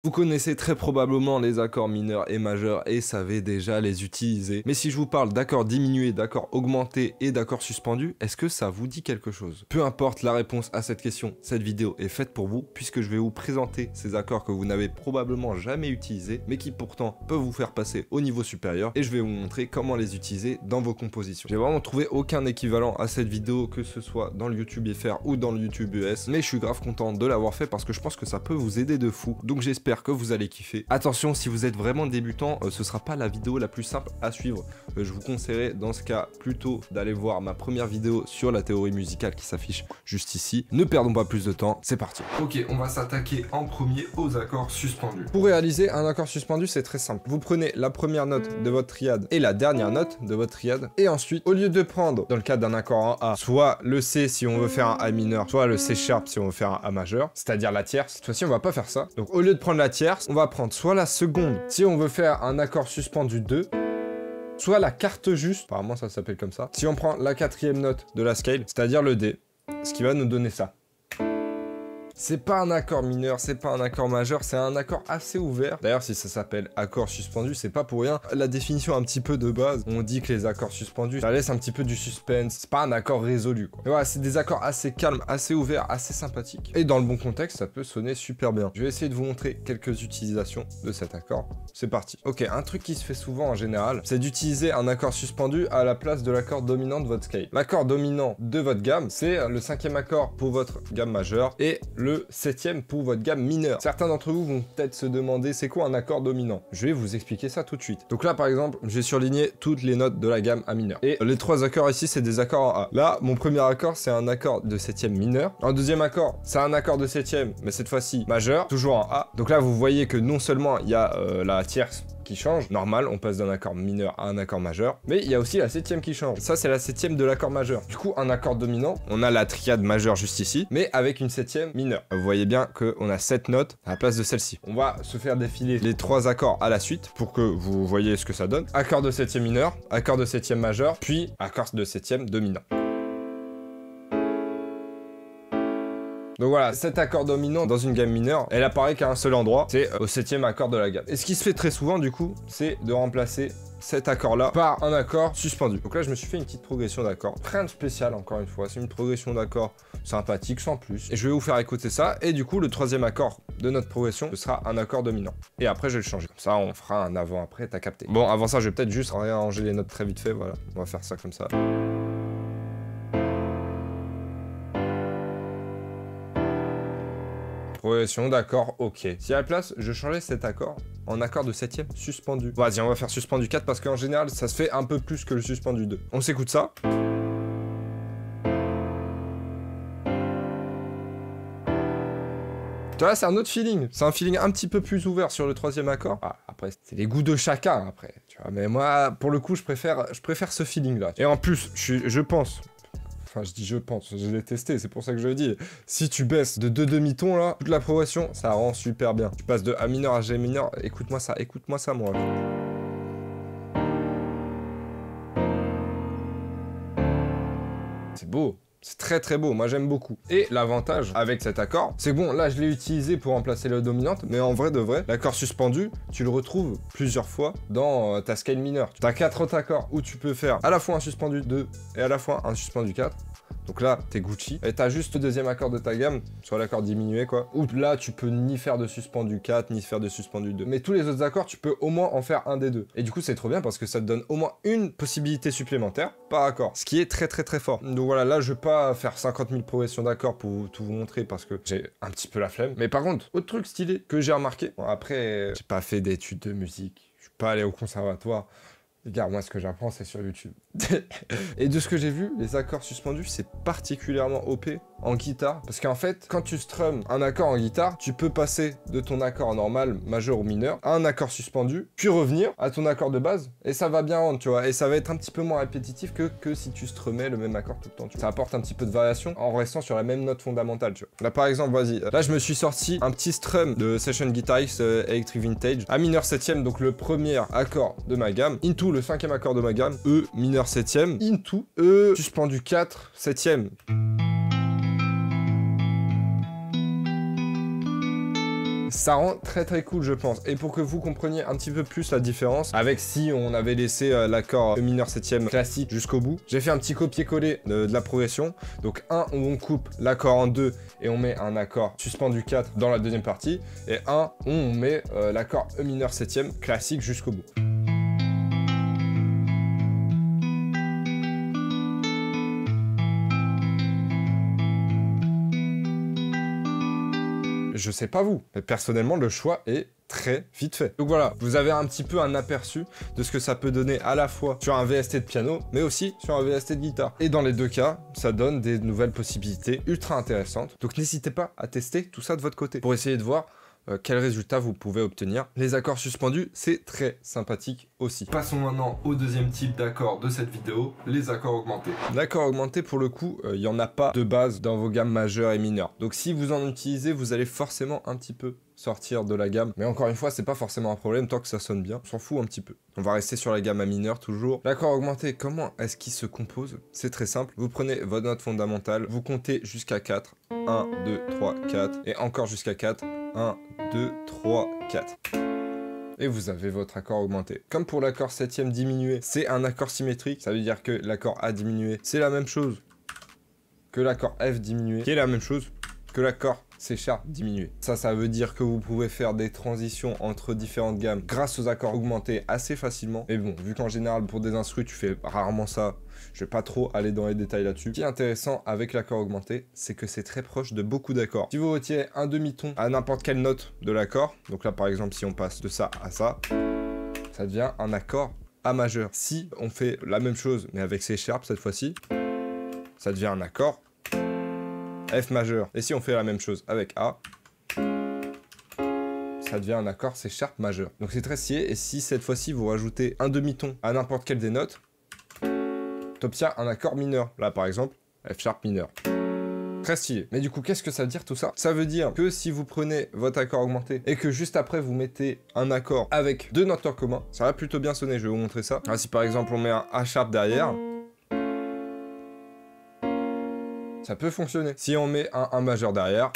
Vous connaissez très probablement les accords mineurs et majeurs et savez déjà les utiliser. Mais si je vous parle d'accords diminués, d'accords augmentés et d'accords suspendus, est-ce que ça vous dit quelque chose? Peu importe la réponse à cette question, cette vidéo est faite pour vous puisque je vais vous présenter ces accords que vous n'avez probablement jamais utilisés mais qui pourtant peuvent vous faire passer au niveau supérieur et je vais vous montrer comment les utiliser dans vos compositions. J'ai vraiment trouvé aucun équivalent à cette vidéo, que ce soit dans le YouTube FR ou dans le YouTube US, mais je suis grave content de l'avoir fait parce que je pense que ça peut vous aider de fou. Donc j'espère que vous allez kiffer. Attention, si vous êtes vraiment débutant, ce sera pas la vidéo la plus simple à suivre. Je vous conseillerais dans ce cas plutôt d'aller voir ma première vidéo sur la théorie musicale qui s'affiche juste ici. Ne perdons pas plus de temps, c'est parti. Ok, on va s'attaquer en premier aux accords suspendus. Pour réaliser un accord suspendu, c'est très simple. Vous prenez la première note de votre triade et la dernière note de votre triade, et ensuite, au lieu de prendre, dans le cas d'un accord en A, soit le C si on veut faire un A mineur, soit le C sharp si on veut faire un A majeur, c'est-à-dire la tierce, cette fois-ci on va pas faire ça. Donc au lieu de prendre la tierce, on va prendre soit la seconde si on veut faire un accord suspendu 2, soit la quarte juste, apparemment ça s'appelle comme ça, si on prend la quatrième note de la scale, c'est-à-dire le D, ce qui va nous donner ça. C'est pas un accord mineur, c'est pas un accord majeur, c'est un accord assez ouvert. D'ailleurs, si ça s'appelle accord suspendu, c'est pas pour rien. La définition un petit peu de base, on dit que les accords suspendus, ça laisse un petit peu du suspense. C'est pas un accord résolu, quoi. Et voilà, c'est des accords assez calmes, assez ouverts, assez sympathiques. Et dans le bon contexte, ça peut sonner super bien. Je vais essayer de vous montrer quelques utilisations de cet accord. C'est parti. Ok, un truc qui se fait souvent en général, c'est d'utiliser un accord suspendu à la place de l'accord dominant de votre scale. L'accord dominant de votre gamme, c'est le cinquième accord pour votre gamme majeure et le septième pour votre gamme mineure. Certains d'entre vous vont peut-être se demander c'est quoi un accord dominant. Je vais vous expliquer ça tout de suite. Donc là par exemple, j'ai surligné toutes les notes de la gamme A mineur. Et les trois accords ici, c'est des accords en A. Là, mon premier accord, c'est un accord de septième mineur. Un deuxième accord, c'est un accord de septième, mais cette fois-ci majeur, toujours en A. Donc là, vous voyez que non seulement il y a la tierce qui change, normal, on passe d'un accord mineur à un accord majeur, mais il y a aussi la septième qui change. Ça, c'est la septième de l'accord majeur. Du coup, un accord dominant, on a la triade majeure juste ici, mais avec une septième mineure. Vous voyez bien qu'on a 7 notes à la place de celle-ci. On va se faire défiler les trois accords à la suite pour que vous voyez ce que ça donne. Accord de septième mineur, accord de septième majeur, puis accord de septième dominant. Donc voilà, cet accord dominant dans une gamme mineure, elle apparaît qu'à un seul endroit, c'est au septième accord de la gamme. Et ce qui se fait très souvent du coup, c'est de remplacer cet accord-là par un accord suspendu. Donc là, je me suis fait une petite progression d'accords. Rien de spécial, encore une fois. C'est une progression d'accords sympathique, sans plus. Et je vais vous faire écouter ça. Et du coup, le troisième accord de notre progression, ce sera un accord dominant. Et après, je vais le changer. Comme ça, on fera un avant-après, t'as capté. Bon, avant ça, je vais peut-être juste réarranger les notes très vite fait. Voilà, on va faire ça comme ça. Progression d'accord, ok. Si à la place, je changeais cet accord en accord de septième suspendu. Vas-y, on va faire suspendu 4 parce qu'en général, ça se fait un peu plus que le suspendu 2. On s'écoute ça. Tu vois, c'est un autre feeling. C'est un feeling un petit peu plus ouvert sur le troisième accord. Ah, après, c'est les goûts de chacun, après. Tu vois, mais moi, pour le coup, je préfère ce feeling-là. Et en plus, je pense... Enfin, je dis je pense, je l'ai testé, c'est pour ça que je le dis. Si tu baisses de 2 demi-tons, là, toute la progression, ça rend super bien. Tu passes de A mineur à G mineur, écoute-moi ça, moi. C'est beau. C'est très très beau, moi j'aime beaucoup. Et l'avantage avec cet accord, c'est que bon, là je l'ai utilisé pour remplacer la dominante, mais en vrai de vrai, l'accord suspendu, tu le retrouves plusieurs fois dans ta scale mineure. Tu as 4 autres accords où tu peux faire à la fois un suspendu 2 et à la fois un suspendu 4. Donc là, t'es Gucci. Et t'as juste le deuxième accord de ta gamme, soit l'accord diminué quoi. Ou là, tu peux ni faire de suspendu 4, ni faire de suspendu 2. Mais tous les autres accords, tu peux au moins en faire un des deux. Et du coup, c'est trop bien parce que ça te donne au moins une possibilité supplémentaire par accord. Ce qui est très très très fort. Donc voilà, là, je vais pas faire 50 000 progressions d'accords pour tout vous montrer parce que j'ai un petit peu la flemme. Mais par contre, autre truc stylé que j'ai remarqué. Bon, après, j'ai pas fait d'études de musique. Je suis pas allé au conservatoire. Les gars, moi, ce que j'apprends, c'est sur YouTube. Et de ce que j'ai vu, les accords suspendus, c'est particulièrement OP en guitare. Parce qu'en fait, quand tu strums un accord en guitare, tu peux passer de ton accord normal, majeur ou mineur, à un accord suspendu, puis revenir à ton accord de base. Et ça va bien rendre, tu vois. Et ça va être un petit peu moins répétitif que si tu strummais le même accord tout le temps. Tu vois. Ça apporte un petit peu de variation en restant sur la même note fondamentale, tu vois. Là, par exemple, vas-y. Là, je me suis sorti un petit strum de Session Guitarist Electric Vintage. A mineur septième, donc le premier accord de ma gamme. Into le cinquième accord de ma gamme. E mineur septième. Into E suspendu 4 septième. Ça rend très cool, je pense. Et pour que vous compreniez un petit peu plus la différence avec si on avait laissé l'accord E mineur 7e classique jusqu'au bout, j'ai fait un petit copier-coller de la progression. Donc un où on coupe l'accord en deux et on met un accord suspendu 4 dans la deuxième partie, et un où on met l'accord E mineur 7e classique jusqu'au bout. Je sais pas vous, mais personnellement le choix est très vite fait. Donc voilà, vous avez un petit peu un aperçu de ce que ça peut donner à la fois sur un VST de piano, mais aussi sur un VST de guitare. Et dans les deux cas, ça donne des nouvelles possibilités ultra intéressantes. Donc n'hésitez pas à tester tout ça de votre côté pour essayer de voir quel résultat vous pouvez obtenir. Les accords suspendus, c'est très sympathique aussi. Passons maintenant au deuxième type d'accord de cette vidéo, les accords augmentés. L'accord augmenté, pour le coup, il n'y en a pas de base dans vos gammes majeures et mineures. Donc si vous en utilisez, vous allez forcément un petit peu sortir de la gamme. Mais encore une fois, c'est pas forcément un problème tant que ça sonne bien. On s'en fout un petit peu. On va rester sur la gamme à mineur toujours. L'accord augmenté, comment est-ce qu'il se compose? C'est très simple. Vous prenez votre note fondamentale, vous comptez jusqu'à 4. 1, 2, 3, 4. Et encore jusqu'à 4. 1, 2, 3, 4. Et vous avez votre accord augmenté. Comme pour l'accord 7e diminué, c'est un accord symétrique. Ça veut dire que l'accord A diminué, c'est la même chose que l'accord F diminué, qui est la même chose que l'accord C# diminué. Ça veut dire que vous pouvez faire des transitions entre différentes gammes grâce aux accords augmentés assez facilement. Mais bon, vu qu'en général, pour des instrus, tu fais rarement ça, je vais pas trop aller dans les détails là-dessus. Ce qui est intéressant avec l'accord augmenté, c'est que c'est très proche de beaucoup d'accords. Si vous retirez un demi-ton à n'importe quelle note de l'accord, donc là par exemple si on passe de ça à ça, ça devient un accord A majeur. Si on fait la même chose mais avec C# cette fois-ci, ça devient un accord F majeur. Et si on fait la même chose avec A, ça devient un accord C# majeur. Donc c'est très stylé. Et si cette fois-ci vous rajoutez un demi-ton à n'importe quelle des notes, t'obtiens un accord mineur. Là par exemple, F# mineur. Très stylé. Mais du coup, qu'est-ce que ça veut dire tout ça? Ça veut dire que si vous prenez votre accord augmenté et que juste après vous mettez un accord avec deux notes en commun, ça va plutôt bien sonner. Je vais vous montrer ça. Alors, si par exemple on met un A# derrière, ça peut fonctionner. Si on met un A majeur derrière,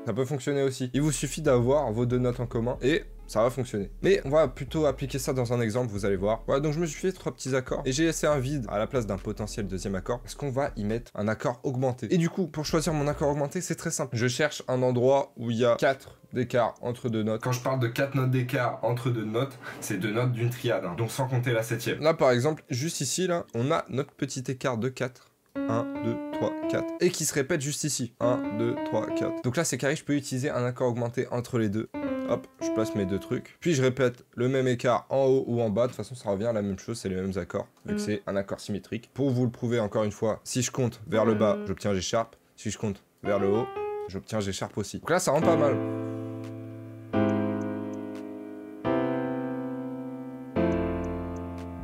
ça peut fonctionner aussi. Il vous suffit d'avoir vos deux notes en commun et ça va fonctionner. Mais on va plutôt appliquer ça dans un exemple, vous allez voir. Voilà, donc je me suis fait 3 petits accords et j'ai laissé un vide à la place d'un potentiel deuxième accord parce qu'on va y mettre un accord augmenté. Et du coup, pour choisir mon accord augmenté, c'est très simple. Je cherche un endroit où il y a 4 d'écart entre deux notes. Quand je parle de 4 notes d'écart entre deux notes, c'est deux notes d'une triade, hein, donc sans compter la 7e. Là, par exemple, juste ici, là, on a notre petit écart de 4. 1, 2, 3, 4. Et qui se répète juste ici. 1, 2, 3, 4. Donc là, c'est carré, je peux utiliser un accord augmenté entre les deux. Hop, je place mes deux trucs. Puis je répète le même écart en haut ou en bas. De toute façon, ça revient à la même chose, c'est les mêmes accords. Vu que c'est un accord symétrique. Pour vous le prouver encore une fois, si je compte vers le bas, j'obtiens G#. Si je compte vers le haut, j'obtiens G# aussi. Donc là, ça rend pas mal.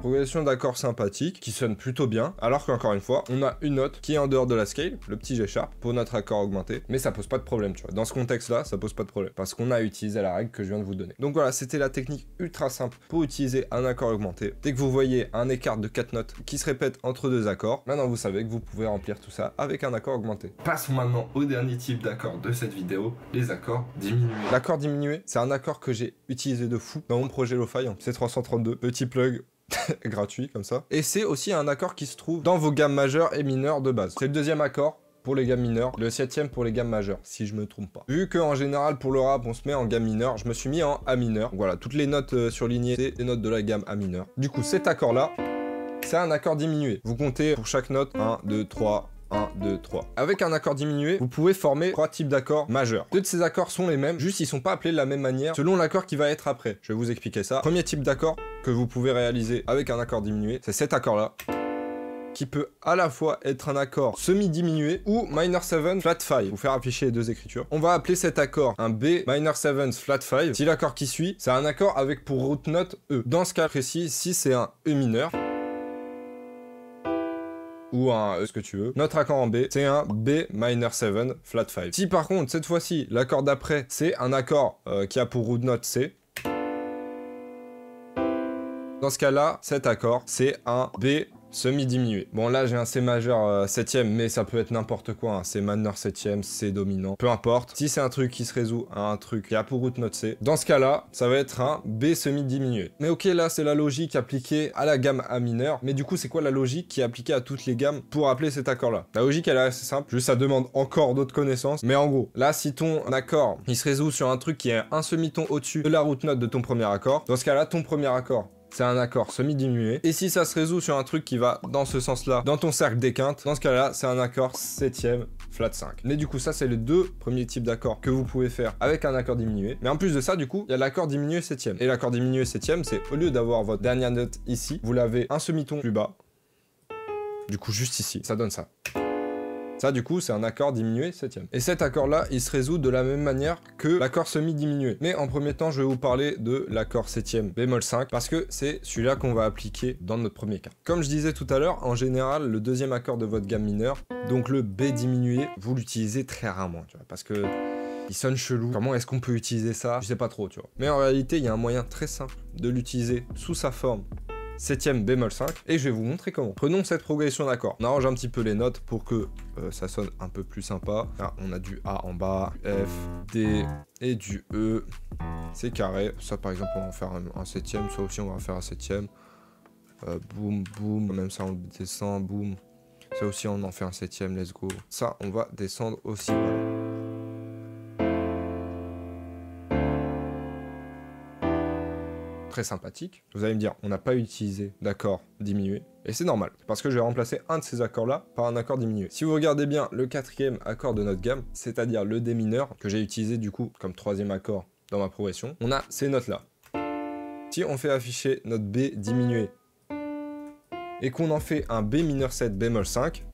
Progression d'accords sympathique qui sonne plutôt bien, alors qu'encore une fois, on a une note qui est en dehors de la scale, le petit G# pour notre accord augmenté, mais ça pose pas de problème, tu vois. Dans ce contexte-là, ça pose pas de problème, parce qu'on a utilisé la règle que je viens de vous donner. Donc voilà, c'était la technique ultra simple pour utiliser un accord augmenté. Dès que vous voyez un écart de 4 notes qui se répète entre deux accords, maintenant vous savez que vous pouvez remplir tout ça avec un accord augmenté. Passons maintenant au dernier type d'accord de cette vidéo, les accords diminués. L'accord diminué, c'est un accord que j'ai utilisé de fou dans mon projet Lo-Fi, en C332, petit plug gratuit comme ça. Et c'est aussi un accord qui se trouve dans vos gammes majeures et mineures de base. C'est le deuxième accord pour les gammes mineures, le 7e pour les gammes majeures, si je me trompe pas. Vu qu'en général pour le rap on se met en gamme mineure, je me suis mis en A mineur. Donc voilà, toutes les notes surlignées, c'est les notes de la gamme A mineur. Du coup cet accord là, c'est un accord diminué. Vous comptez pour chaque note 1, 2, 3, 1, 2, 3. Avec un accord diminué, vous pouvez former 3 types d'accords majeurs. Deux de ces accords sont les mêmes, juste ils sont pas appelés de la même manière selon l'accord qui va être après. Je vais vous expliquer ça. Premier type d'accord que vous pouvez réaliser avec un accord diminué, c'est cet accord-là, qui peut à la fois être un accord semi-diminué ou minor 7 flat 5. Vous faire afficher les deux écritures. On va appeler cet accord un B minor 7 flat 5. Si l'accord qui suit, c'est un accord avec pour root note E. Dans ce cas précis, si c'est un E mineur, ou un ce que tu veux. Notre accord en B, c'est un B minor 7 flat 5. Si par contre, cette fois-ci, l'accord d'après, c'est un accord qui a pour root note C, dans ce cas-là, cet accord, c'est un B semi-diminué. Bon là j'ai un C majeur 7ème, mais ça peut être n'importe quoi, hein. C mineur 7ème, C dominant, peu importe. Si c'est un truc qui se résout à un truc qui a pour root note C, dans ce cas-là, ça va être un B semi-diminué. Mais ok, là c'est la logique appliquée à la gamme A mineur, mais du coup c'est quoi la logique qui est appliquée à toutes les gammes pour appeler cet accord-là? La logique elle est assez simple, juste ça demande encore d'autres connaissances, mais en gros, là si ton accord, il se résout sur un truc qui est un semi-ton au-dessus de la root note de ton premier accord, dans ce cas-là, ton premier accord, c'est un accord semi-diminué. Et si ça se résout sur un truc qui va dans ce sens-là, dans ton cercle des quintes, dans ce cas-là, c'est un accord 7ème flat 5. Mais du coup, ça, c'est les deux premiers types d'accords que vous pouvez faire avec un accord diminué. Mais en plus de ça, du coup, il y a l'accord diminué 7ème. Et l'accord diminué 7ème, c'est au lieu d'avoir votre dernière note ici, vous l'avez un semi-ton plus bas. Du coup, juste ici. Ça donne ça. Ça, du coup, c'est un accord diminué 7ème. Et cet accord-là, il se résout de la même manière que l'accord semi-diminué. Mais en premier temps, je vais vous parler de l'accord 7ème bémol 5, parce que c'est celui-là qu'on va appliquer dans notre premier cas. Comme je disais tout à l'heure, en général, le deuxième accord de votre gamme mineure, donc le B diminué, vous l'utilisez très rarement, tu vois, parce que il sonne chelou. Comment est-ce qu'on peut utiliser ça? Je sais pas trop, tu vois. Mais en réalité, il y a un moyen très simple de l'utiliser sous sa forme 7ème bémol 5, et je vais vous montrer comment. Prenons cette progression d'accords. On arrange un petit peu les notes pour que ça sonne un peu plus sympa. Là, on a du A en bas, F, D et du E. C'est carré. Ça, par exemple, on va en faire un 7ème. Ça aussi, on va en faire un 7ème. Boum, boum. Même ça, on descend. Boum. Ça aussi, on en fait un 7ème. Let's go. Ça, on va descendre aussi. Voilà. Très sympathique. Vous allez me dire, on n'a pas utilisé d'accord diminué. Et c'est normal, parce que je vais remplacer un de ces accords-là par un accord diminué. Si vous regardez bien le quatrième accord de notre gamme, c'est-à-dire le D mineur, que j'ai utilisé du coup comme troisième accord dans ma progression, on a ces notes-là. Si on fait afficher notre B diminué, et qu'on en fait un B mineur 7 bémol 5,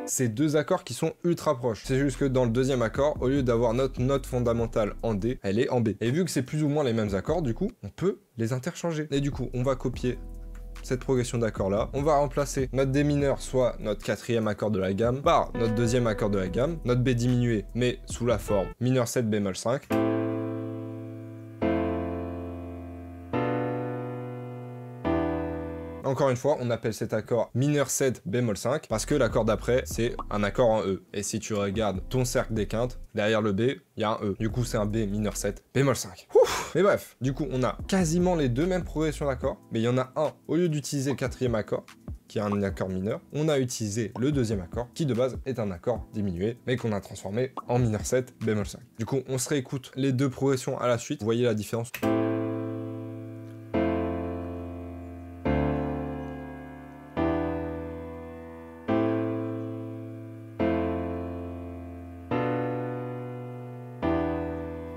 c'est deux accords qui sont ultra proches. C'est juste que dans le deuxième accord, au lieu d'avoir notre note fondamentale en D, elle est en B. Et vu que c'est plus ou moins les mêmes accords, du coup, on peut les interchanger. Et du coup, on va copier cette progression d'accords là. On va remplacer notre D mineur, soit notre quatrième accord de la gamme, par notre deuxième accord de la gamme, notre B diminué, mais sous la forme mineur 7 bémol 5. Encore une fois, on appelle cet accord mineur 7 bémol 5 parce que l'accord d'après, c'est un accord en E. Et si tu regardes ton cercle des quintes, derrière le B, il y a un E. Du coup, c'est un B mineur 7 bémol 5. Ouf. Mais bref, du coup, on a quasiment les deux mêmes progressions d'accords, mais il y en a un, au lieu d'utiliser le quatrième accord, qui est un accord mineur, on a utilisé le deuxième accord, qui de base est un accord diminué, mais qu'on a transformé en mineur 7 bémol 5. Du coup, on se réécoute les deux progressions à la suite. Vous voyez la différence?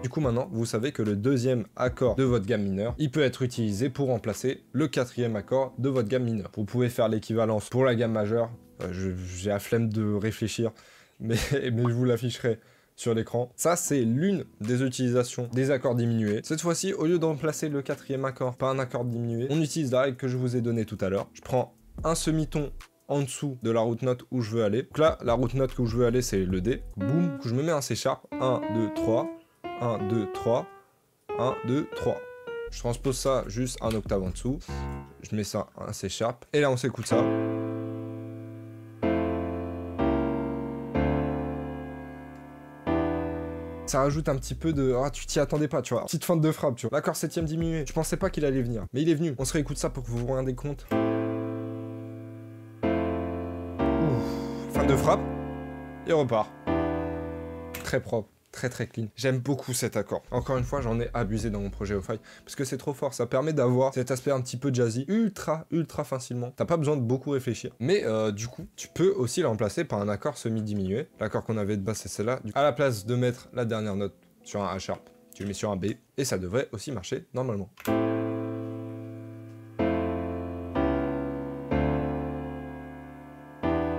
Du coup, maintenant, vous savez que le deuxième accord de votre gamme mineure, il peut être utilisé pour remplacer le quatrième accord de votre gamme mineure. Vous pouvez faire l'équivalence pour la gamme majeure. J'ai la flemme de réfléchir, mais je vous l'afficherai sur l'écran. Ça, c'est l'une des utilisations des accords diminués. Cette fois-ci, au lieu de remplacer le quatrième accord par un accord diminué, on utilise la règle que je vous ai donnée tout à l'heure. Je prends un semi-ton en dessous de la root note où je veux aller. Donc là, la root note où je veux aller, c'est le D. Boum, je me mets un C sharp. 1, 2, 3. 1, 2, 3, 1, 2, 3. Je transpose ça juste un octave en dessous. Je mets ça un C sharp. Et là, on s'écoute ça. Ça rajoute un petit peu de... Ah, tu t'y attendais pas, tu vois. Petite feinte de frappe, tu vois. L'accord 7ème diminué. Je pensais pas qu'il allait venir. Mais il est venu. On se réécoute ça pour que vous vous rendiez compte. Ouf. Feinte de frappe. Et on repart. Très propre. Très clean. J'aime beaucoup cet accord. Encore une fois, j'en ai abusé dans mon projet Lo-Fi parce que c'est trop fort. Ça permet d'avoir cet aspect un petit peu jazzy ultra facilement. T'as pas besoin de beaucoup réfléchir. Mais du coup, tu peux aussi le remplacer par un accord semi-diminué. L'accord qu'on avait de base, c'est celle-là. À la place de mettre la dernière note sur un A sharp, tu le mets sur un B et ça devrait aussi marcher normalement.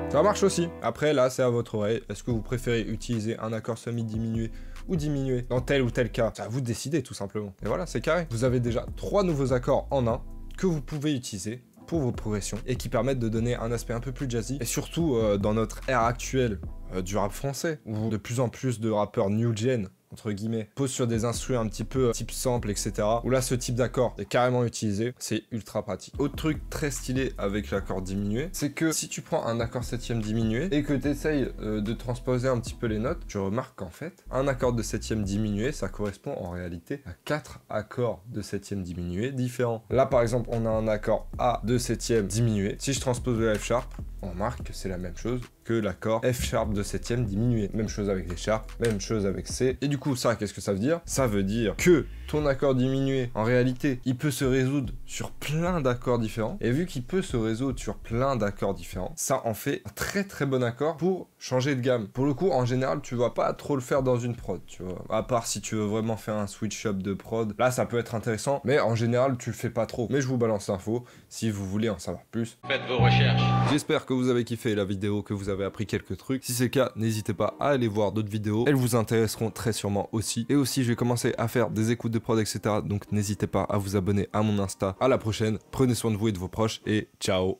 Ça marche aussi. Après, là, c'est à votre oreille. Est-ce que vous préférez utiliser un accord semi-diminué ou diminué dans tel ou tel cas? C'est à vous de décider, tout simplement. Et voilà, c'est carré. Vous avez déjà 3 nouveaux accords en un que vous pouvez utiliser pour vos progressions et qui permettent de donner un aspect un peu plus jazzy. Et surtout, dans notre ère actuelle du rap français, où de plus en plus de rappeurs new gen entre guillemets, pose sur des instrus un petit peu type sample, etc. Où là, ce type d'accord est carrément utilisé. C'est ultra pratique. Autre truc très stylé avec l'accord diminué, c'est que si tu prends un accord septième diminué et que tu essayes de transposer un petit peu les notes, tu remarques qu'en fait, un accord de septième diminué, ça correspond en réalité à 4 accords de septième diminué différents. Là, par exemple, on a un accord A de septième diminué. Si je transpose le F sharp, on remarque que c'est la même chose que l'accord F sharp de septième diminué. Même chose avec les sharps, même chose avec C. Et du coup, ça, qu'est-ce que ça veut dire? Ça veut dire que ton accord diminué, en réalité, il peut se résoudre sur plein d'accords différents. Et vu qu'il peut se résoudre sur plein d'accords différents, ça en fait un très très bon accord pour changer de gamme. Pour le coup, en général, tu vas pas trop le faire dans une prod, tu vois. À part si tu veux vraiment faire un switch up de prod. Là, ça peut être intéressant, mais en général, tu le fais pas trop. Mais je vous balance l'info si vous voulez en savoir plus. Faites vos recherches. J'espère que vous avez kiffé la vidéo, que vous avez appris quelques trucs. Si c'est le cas, n'hésitez pas à aller voir d'autres vidéos. Elles vous intéresseront très sûrement aussi. Et aussi, je vais commencer à faire des écoutes de prod, etc. Donc n'hésitez pas à vous abonner à mon Insta. À la prochaine. Prenez soin de vous et de vos proches. Et ciao.